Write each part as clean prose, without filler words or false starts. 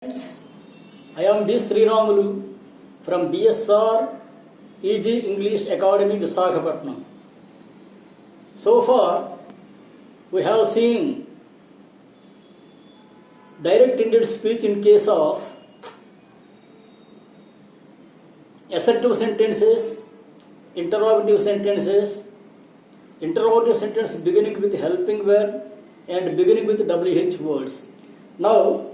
Friends, I am B. Sriramulu from BSR EG English Academy, Visakhapatnam. So far, we have seen direct ended speech in case of assertive sentences, interrogative sentences, interrogative sentence beginning with helping verb and beginning with WH words. Now,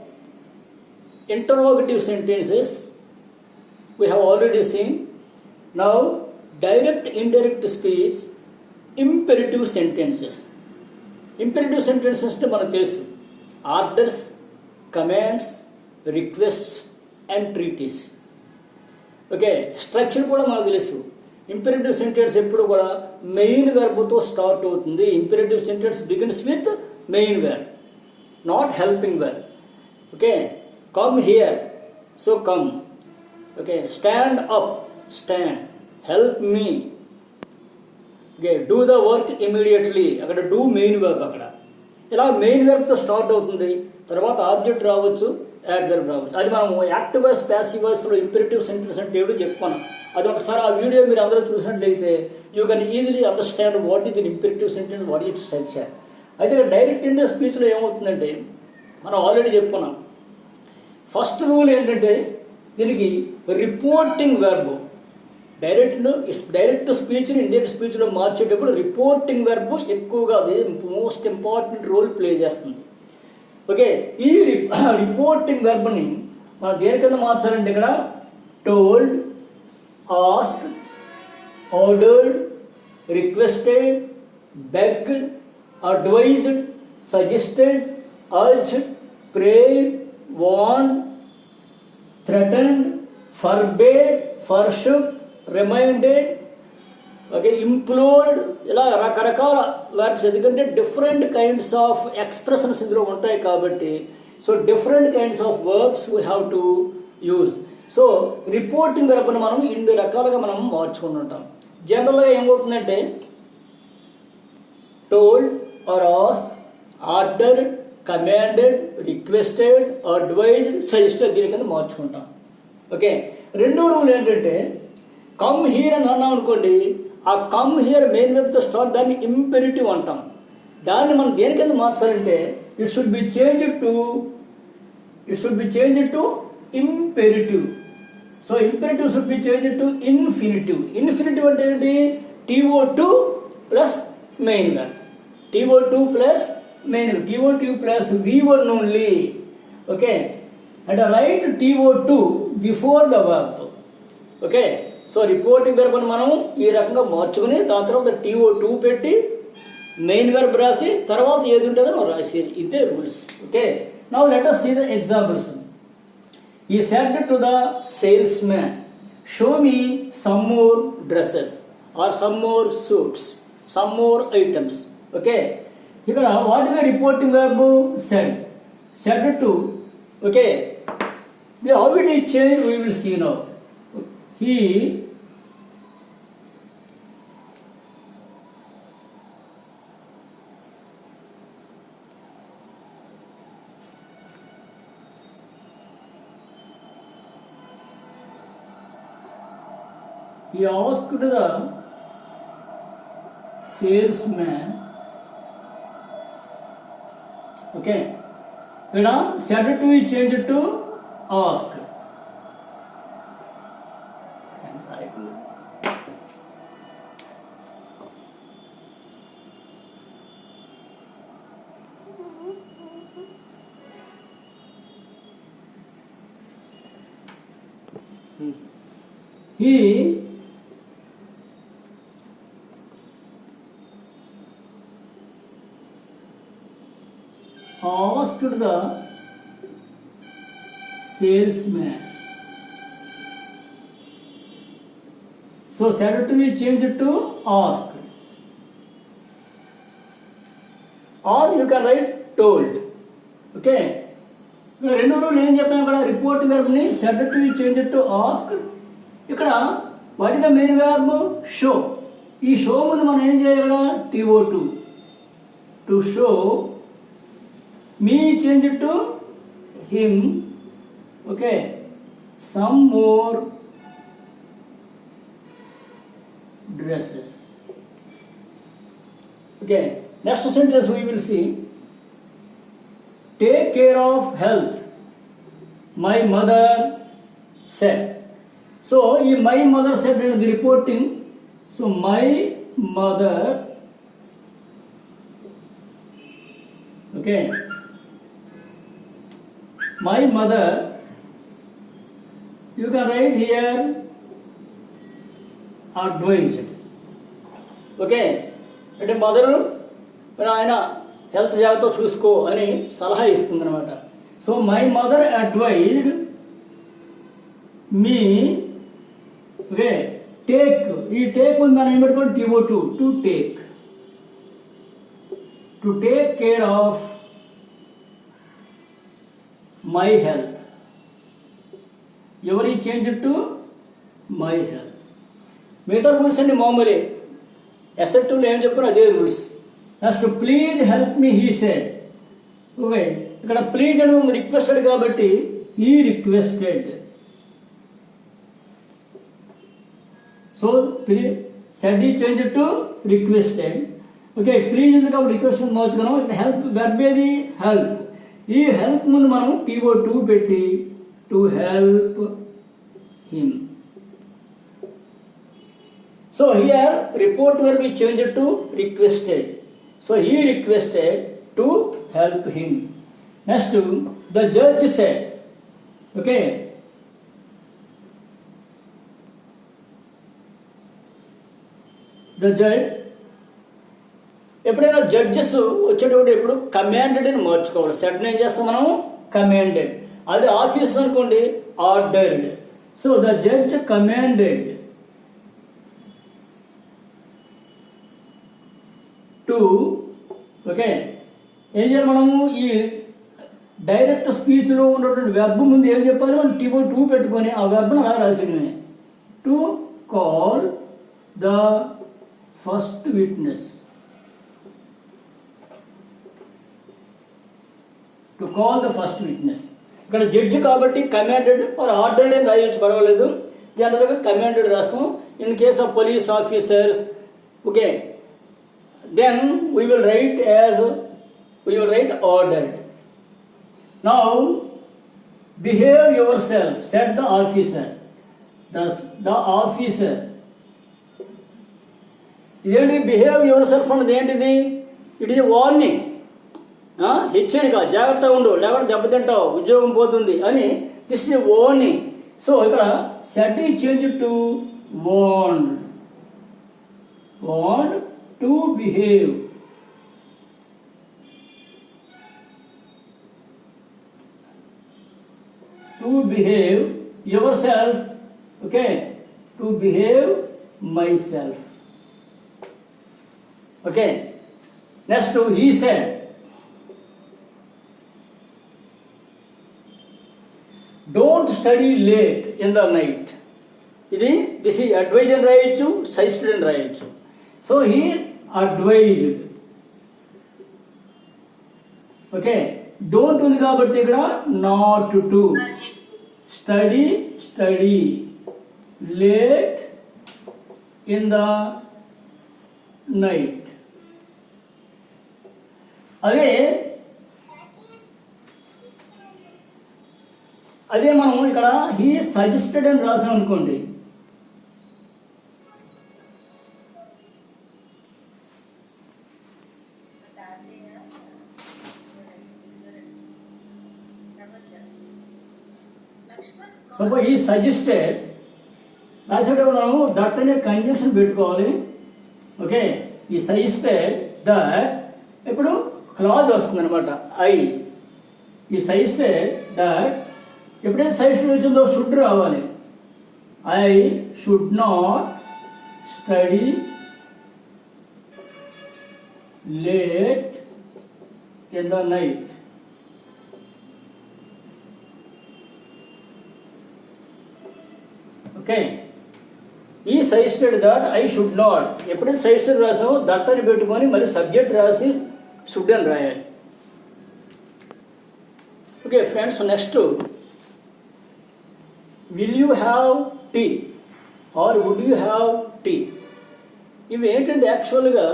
interrogative sentences we have already seen. Now, direct indirect speech, imperative sentences. Imperative sentences అంటే మనకు తెలుసు orders, commands, requests and treaties. Okay, structure కూడా మనకు తెలుసు. ఇంపెరేటివ్ sentence ఎప్పుడు కూడా main వెర్బ్తో start అవుతుంది. Imperative sentence begins with main verb, not helping verb. Okay, come here, so come. Okay, stand up, stand. Help me. Okay, do the work immediately. అక్కడ do main verb. అక్కడ ఇలా main వెర్బ్తో start అవుతుంది. తర్వాత object రావచ్చు, adverb రావచ్చు. అది మనం యాక్టివ్ వాయిస్, ప్యాసివ్ వాయిస్లో ఇంపెరేటివ్ సెంటెన్స్ అంటే ఏమిటో చెప్పుకున్నాం. అది ఒకసారి ఆ వీడియో మీరు అందరూ చూసినట్లయితే you can easily understand what is in imperative sentence, what is structure. అయితే డైరెక్ట్ ఇండియన్ స్పీచ్లో ఏమవుతుందంటే మనం ఆల్రెడీ చెప్పుకున్నాం. ఫస్ట్ రూల్ ఏంటంటే దీనికి రిపోర్టింగ్ వెర్బ్. డైరెక్ట్ స్పీచ్ని ఇండియన్ స్పీచ్లో మార్చేటప్పుడు రిపోర్టింగ్ వెర్బ్ ఎక్కువగా అది మోస్ట్ ఇంపార్టెంట్ రోల్ ప్లే చేస్తుంది. ఓకే, ఈ రిపోర్టింగ్ వెర్బ్ని మనం దేని కింద మార్చాలంటే ఇక్కడ told, asked, ordered, requested, begged, advised, suggested, urged, prayed, warned, threatened, forbade, forsook, reminded, okay, implored, ఇలా రకరకాల వర్బ్స్. ఎందుకంటే డిఫరెంట్ కైండ్స్ ఆఫ్ ఎక్స్ప్రెషన్స్ ఇందులో ఉంటాయి కాబట్టి so different kinds of verbs we have to use. So reporting వెర్బ్ని మనం ఇన్ని రకాలుగా మనం మార్చుకుని ఉంటాం. జనరల్గా ఏమవుతుందంటే told or asked, ordered, commanded, requested, advised, suggested దీని కింద మార్చుకుంటాం. ఓకే, రెండో రూల్ ఏంటంటే కమ్ హియర్ అని అన్నాం అనుకోండి, ఆ కమ్ హియర్ మెయిన్ వెర్బ్తో స్టార్ట్, దాన్ని ఇంపెరిటివ్ అంటాం. దాన్ని మనం దేని కింద మార్చాలంటే it should be changed to imperative. So imperative should be changed to infinitive. Infinitive అంటే ఏంటి? TO2 plus main verb. TO2 plus main TO2 plus V1 only. Okay, and write TO2 before the verb. Okay, so reporting verb అని మనం ఈ రకంగా మార్చుకుని దాని తర్వాత TO2 పెట్టి మెయిన్ వెర్బ్ రాసి తర్వాత ఏది ఉంటుందో మనం రాసేది. ఇదే rules. Okay, now let us see the examples. He said to the salesman, show me some more dresses or some more suits, some more items. Okay, ఇక్కడ what is the reporting verb? Said to. Okay, the how it is change we will see now. He asked the salesman. Okay, ఇక్కడ said to is changed to ask. He asked the salesman. So said to be changed to asked. Or you can write told. Okay, ఇక్కడ రెండు రోజులు ఏం చెప్పాను? ఇక్కడ reporting వెర్బ్ని said to be changed to asked. ఇక్కడ what is the main verb? Show. ఈ show ముందు మనం ఏం చేయాలి? TO2 to. to show, me change it to him, Okay, some more dresses. Okay, next sentence we will see. Take care of health, my mother said. So, my mother said in the reporting. So, my mother, okay, my mother, you can write here advised. Okay, అంటే mother ఆయన health జాగ్రత్త చూసుకో అని సలహా ఇస్తుంది అనమాట. So my mother advised me, okay, take, ఈ take ఉంది మనం ఏం పెట్టుకోండి, TO2, to take care of my health. ఎవరి చేంజ్ టు మై హెల్త్. మిగతా రూల్స్ అన్ని మామూలే, అసెప్టివ్లో ఏం చెప్పారు అదే rules. Next please help me he said. Okay, ఇక్కడ ప్లీజ్ అని రిక్వెస్టెడ్ కాబట్టి హీ రిక్వెస్టెడ్. సో సెడ్ ఈ change to requested. Okay, please ఉంది కాబట్టి రిక్వెస్ట్ మార్చుకున్నాం. ఇక్కడ హెల్ప్ వెర్బ్ ఏది, హెల్ప్. ఈ హెల్ప్ ముందు మనం TO2 పెట్టి to help him. So here report verb is changed to requested. So he requested to help him. Next, the judge said. Okay. The judge. ఎప్పుడైనా జడ్జెస్ వచ్చేటప్పుడు ఎప్పుడు కమాండెడ్ అని మార్చుకోవాలి. సెట్ ఏం చేస్తాం మనం, కమాండెడ్. అది ఆఫీస్ అనుకోండి, ordered. So the judge commanded to, okay, ఏం చేయాలి మనము, ఈ డైరెక్ట్ స్పీచ్లో ఉన్నటువంటి వెబ్ ముందు ఏం చెప్పాలి, మనం TO2 పెట్టుకొని ఆ వెబ్ను అలా రాసింది. To call the first witness. To call the first witness. ఇక్కడ జడ్జి కాబట్టి కమాండెడ్ ఆర్ ఆర్డర్డ్ అని రాయొచ్చు, పర్వాలేదు. జనరల్గా కమాండెడ్ రాస్తాం. In case of police officers, okay, then we will write ordered. Now behave yourself, said the officer. Thus the officer. ఇదేంటి behave your self అన్నది ఏంటిది, ఇట్ ఈజ్ వార్నింగ్, హెచ్చరిక, జాగ్రత్తగా ఉండు లేకపోతే దెబ్బతింటావు, ఉద్యోగం పోతుంది అని. This is warning. సో ఇక్కడ సెట్ ఈ change to warned. To behave. To behave yourself. Okay, to behave myself. Okay, next he said. Don't study late in the night. This is advised అని రాయొచ్చు, సజెస్టెడ్ అని రాయొచ్చు. So he advised. Okay, don't ఉంది కాబట్టి ఇక్కడ not to. Study late in the night. అదే మనం ఇక్కడ హీ సజెస్టెడ్ అని రాసాం అనుకోండి, సపోజ్ ఈ సజెస్టెడ్ రాసేటప్పుడు మనం దట్ అనే కంజంక్షన్ పెట్టుకోవాలి. ఓకే, ఈ సజెస్టెడ్ దట్, ఇప్పుడు క్లాజ్ వస్తుంది అనమాట, ఈ సజెస్టెడ్ దట్. ఎప్పుడైతే సజెస్టెడ్ వచ్చిందో షుడ్ రావాలి. I should not study late in the night. Okay, ఈ suggested that I should not. ఎప్పుడైతే సజెస్టెడ్ రాసామో దట్ అని పెట్టుకొని మరి సబ్జెక్ట్ రాసి షుడ్ అని రాయాలి. Okay friends, next will you have tea or would you have tea. ఇవి ఏంటంటే యాక్చువల్గా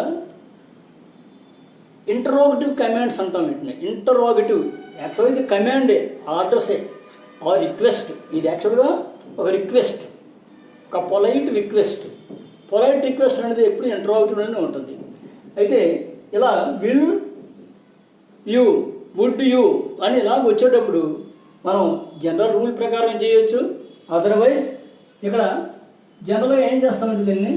ఇంటరోగేటివ్ కమాండ్స్ అంటాం వీటిని. ఇంటరోగేటివ్ యాక్చువల్గా ఇది కమాండే, ఆర్డర్సే ఆర్ రిక్వెస్ట్. ఇది యాక్చువల్గా ఒక రిక్వెస్ట్, ఒక పొలైట్ రిక్వెస్ట్. పొలైట్ రిక్వెస్ట్ అనేది ఎప్పుడు ఇంటరోగేటివ్లోనే ఉంటుంది. అయితే ఇలా విల్ యూ, వుడ్ యూ అని ఇలాగ వచ్చేటప్పుడు మనం జనరల్ రూల్ ప్రకారం చేయొచ్చు. అదర్వైజ్ ఇక్కడ జనరల్గా ఏం చేస్తామంటే దీన్ని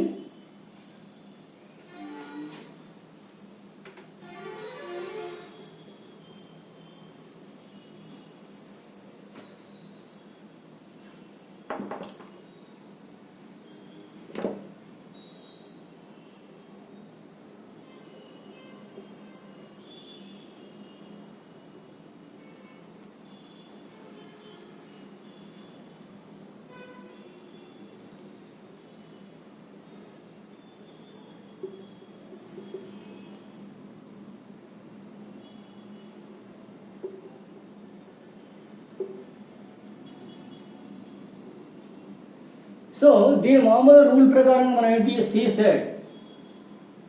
సో దీని మామూలు రూల్ ప్రకారం మనం ఏంటి, she said,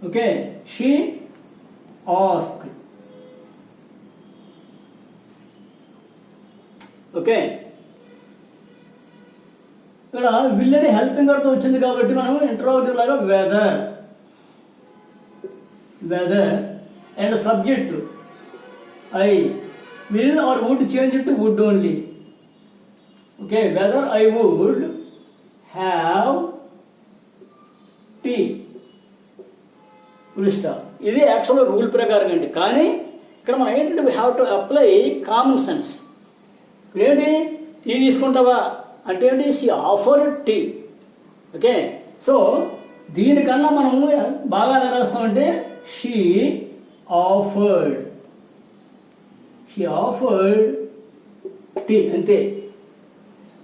okay, she asked, okay. ఇక్కడ విల్ అని హెల్పింగ్ వర్డ్తో వచ్చింది కాబట్టి మనం ఇంటరోగేటివ్ లాగా whether, whether and subject I, will or would change it to would only, okay. Whether I would have tea, full stop. ఇది యాక్చువల్గా రూల్ ప్రకారం అండి. కానీ ఇక్కడ మనం ఏంటంటే we have to apply common sense. ఏంటి, టీ తీసుకుంటావా అంటే ఏంటి, she offered tea, okay. So దీనికన్నా మనం బాగా ఎలా రాస్తామంటే she offered, she offered tea, అంతే.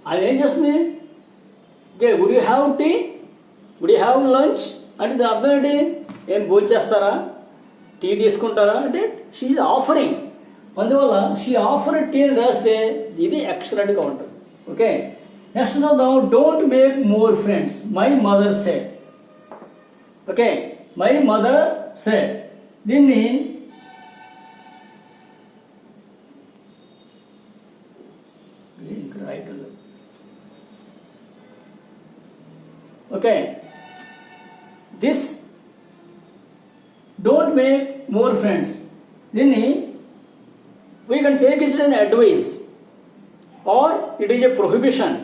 అది ఏం చేస్తుంది, okay, would you have tea, would you have lunch అంటే దాని అర్థం ఏంటి, ఏం భోజనం చేస్తారా, టీ తీసుకుంటారా అంటే షీ ఈజ్ ఆఫరింగ్. అందువల్ల షీ ఆఫర్డ్ టీ అని రాస్తే ఇది ఎక్సలెంట్గా ఉంటుంది, ఓకే. నెక్స్ట్ చూద్దాం, don't make more friends, my mother said, okay, my mother said. దీన్ని write, okay. This don't make more friends, దీన్ని we can take it an advice or it is a prohibition.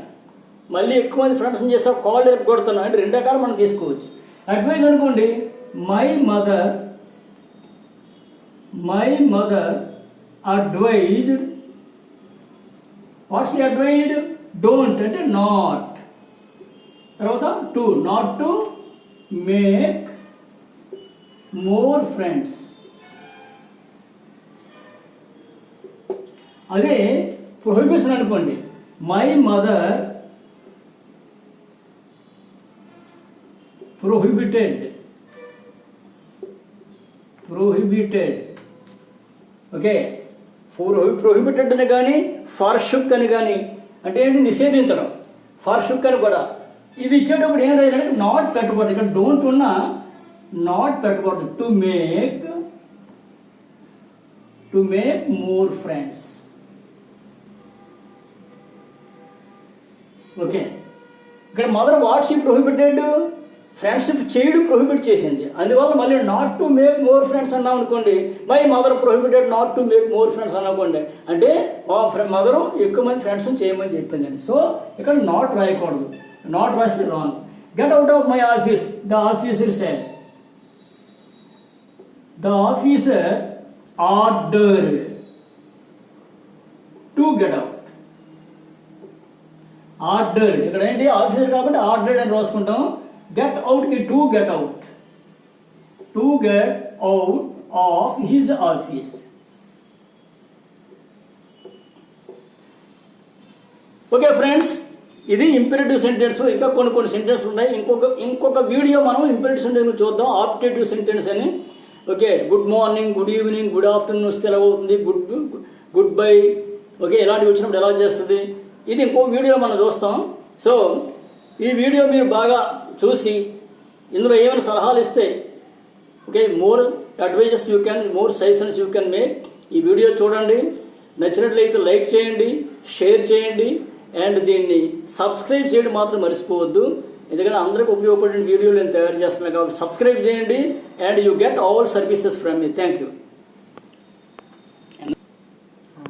మళ్ళీ ఎక్కువ మంది friends చేస్తారు, call రేపు కొడుతున్నాం అంటే రెండు రకాలు మనం తీసుకోవచ్చు. అడ్వైజ్ అనుకోండి, my mother advised, what's advised, don't అంటే నాట్, తర్వాత to, not to make more friends. అదే ప్రొహిబిషన్ అనుకోండి, my mother prohibited, okay. Prohibited అని కానీ ఫార్షుక్ అని కానీ అంటే ఏంటి, నిషేధించడం. ఫార్షుక్ అని కూడా ఇది ఇచ్చేటప్పుడు ఏం రాయాలంటే నాట్ పెట్టకూడదు. ఇక్కడ డోంట్ ఉన్న నాట్ పెట్టకూడదు. To make more friends, okay. ఇక్కడ mother what she prohibited, friendship చేయడం ప్రొహిబిట్ చేసింది. అందువల్ల మళ్ళీ not to make more friends అన్నాం అనుకోండి, my mother prohibited not to make more friends అన్నాకోండి అంటే మా మదరు ఎక్కువ మంది ఫ్రెండ్స్ని చేయమని చెప్పిందండి. సో ఇక్కడ నాట్ రాయకూడదు, నాట్ రాస్తే wrong. Get out of my office, the officer said, the officer ordered to get out. Ordered ఇక్కడ ఏంటి, ఆఫీసర్ కాబట్టి ఆర్డర్డ్ అని రాసుకుంటాం. గెట్ అవుట్కి to get out, to get out of his office. Okay friends, ఇది imperative sentence. ఇంకా కొన్ని sentence ఉన్నాయి. ఇంకొక వీడియో మనం ఇంపెరేటివ్ సెంటెన్స్ చూద్దాం, ఆప్టేటివ్ సెంటెన్స్ అని. Okay, good morning, good evening, good afternoon వస్తే ఎలా అవుతుంది, గుడ్ బై, ఓకే, ఇలాంటివి వచ్చినప్పుడు ఎలా చేస్తుంది, ఇది ఇంకో వీడియోలో మనం చూస్తాం. సో ఈ వీడియో మీరు బాగా చూసి ఇందులో ఏమైనా సలహాలు ఇస్తే okay, more advices you can, more suggestions you can make. ఈ వీడియో చూడండి, నచ్చినట్లయితే లైక్ చేయండి, షేర్ చేయండి, అండ్ దీన్ని సబ్స్క్రైబ్ చేయడం మాత్రం మర్చిపోవద్దు. ఎందుకంటే అందరికీ ఉపయోగపడే వీడియోలు నేను తయారు చేస్తున్నాను కాబట్టి సబ్స్క్రైబ్ చేయండి, and you get all services from me. Thank you.